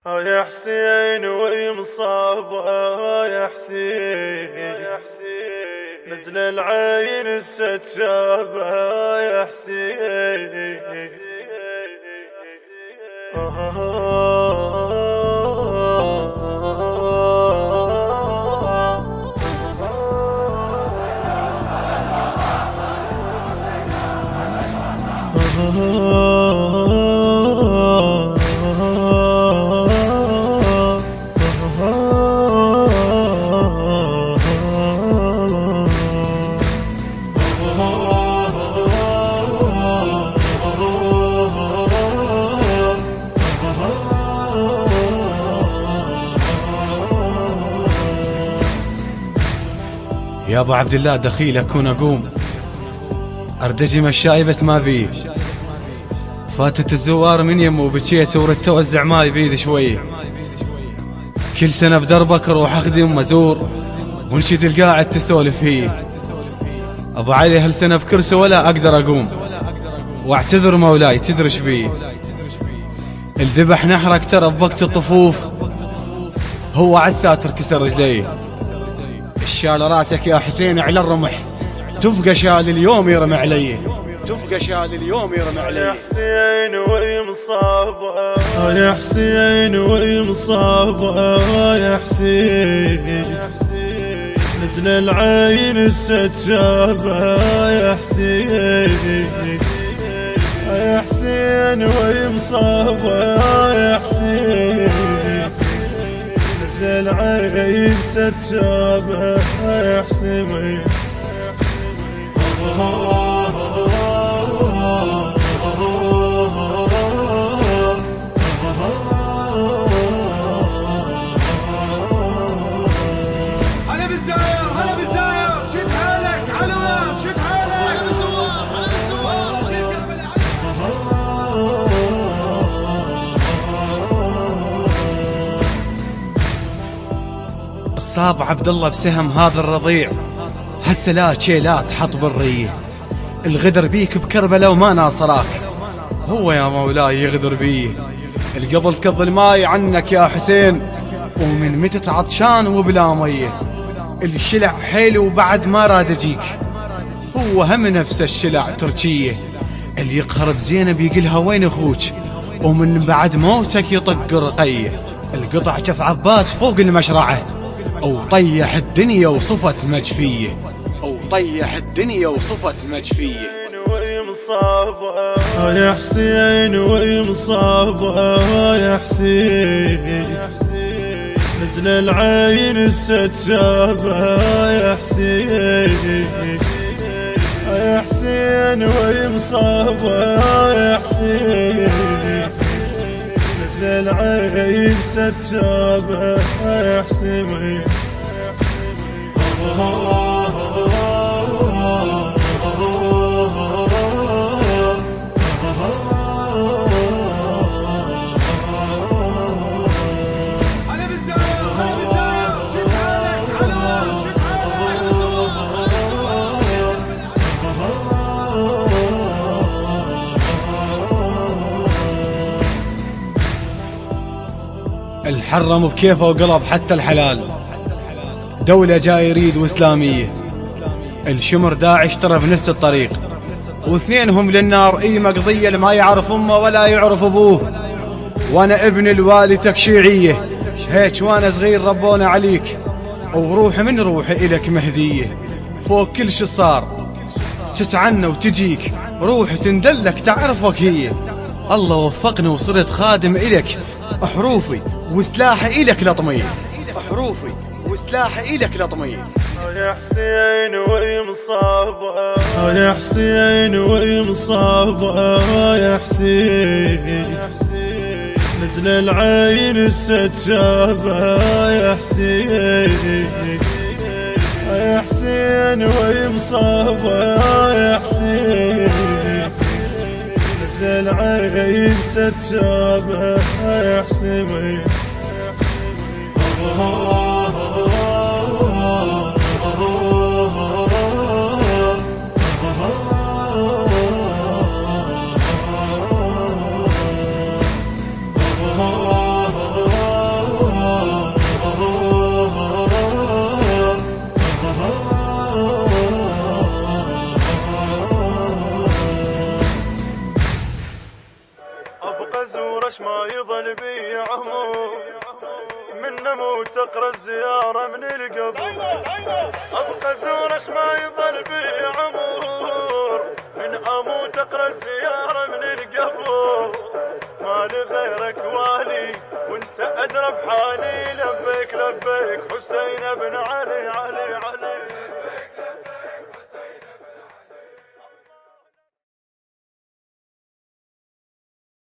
يا حسين ويمصاب يا حسين، نجل العين الستشاب يا حسين. يا ابو عبد الله دخيل اكون اقوم اردجي مشاي بس ما بيه، فاتت الزوار من يمه وبكيت وردت اوزع ماي بيد شوي. كل سنه بدربك اروح اخدم مزور ونشد القاعد تسولف فيه. ابو علي هالسنه بكرسي ولا اقدر اقوم، واعتذر مولاي تدرش بيه. الذبح نحرك ترى بوقت الطفوف، هو عالساتر كسر رجليه. الشال راسك يا حسين على الرمح، تبقى شال اليوم يرمى علي، تبقى شال اليوم يرمى علي. يا حسين ويمصاب يا حسين ويمصاب يا حسين، نجل العين الستشاب يا حسين. يا حسين ويمصاب يا حسين، نجل العين ستشاب يا حسين. هلا بالزاير هلا بالزاير، شد حالك علوان شد حالك. هلا بالزوار هلا بالزوار، شد كلمة الصاب عبد الله بسهم هذا الرضيع، هسه لا شيلات حط بالريه. الغدر بيك بكربلاء وما ناصراك، هو يا مولاي يغدر بيه. القبل كظ الماي عنك يا حسين، ومن متت عطشان وبلا ميه. الشلع حيل وبعد ما راد اجيك، هو هم نفس الشلع تركيه. اللي يقهر بزينب يقلها وين اخوك، ومن بعد موتك يطق رقيه. القطع جف عباس فوق المشرعه، وطيح الدنيا وصفت مجفيه، وطيح الدنيا وصفت مجفيه. ويمصاب يا حسين ويمصاب يا حسين، نجل العين الستشاب يا حسين. يا حسين ويمصاب يا حسين، نجل العين ستشاب يا حسين. هلا بالزاير هلا بالزاير، شد حالك علوان شد حالك. هلا بالزوار الحرم بكيفه وقلب حتى الحلال، دولة جاي يريد وإسلامية. الشمر داعش ترى بنفس الطريق، واثنينهم للنار. اي مقضية ما يعرف امه ولا يعرف ابوه. وانا ابن الوالدتك شيعية، هيك وانا صغير ربونا عليك، وروح من روحي الك مهدية. فوق كل شي صار تتعنى وتجيك، روح تندلك تعرفك هي. الله وفقني وصرت خادم الك، حروفي وسلاحي الك لطمية، حروفي وسلاحي الك لطمية. يا حسين ويمصاب يا حسين ويمصاب يا حسين، نجل العين الستشاب يا حسين. يا حسين ويمصاب يا حسين، نجل العين ستشاب يا حسين. ما يظل بي عمر من نموت اقرا الزيارة من القبر ابقى زورش ما يظل بي عمر من اموت اقرا الزيارة من القبر ما لغيرك والي وانت ادرى بحالي لبيك لبيك حسين بن علي علي علي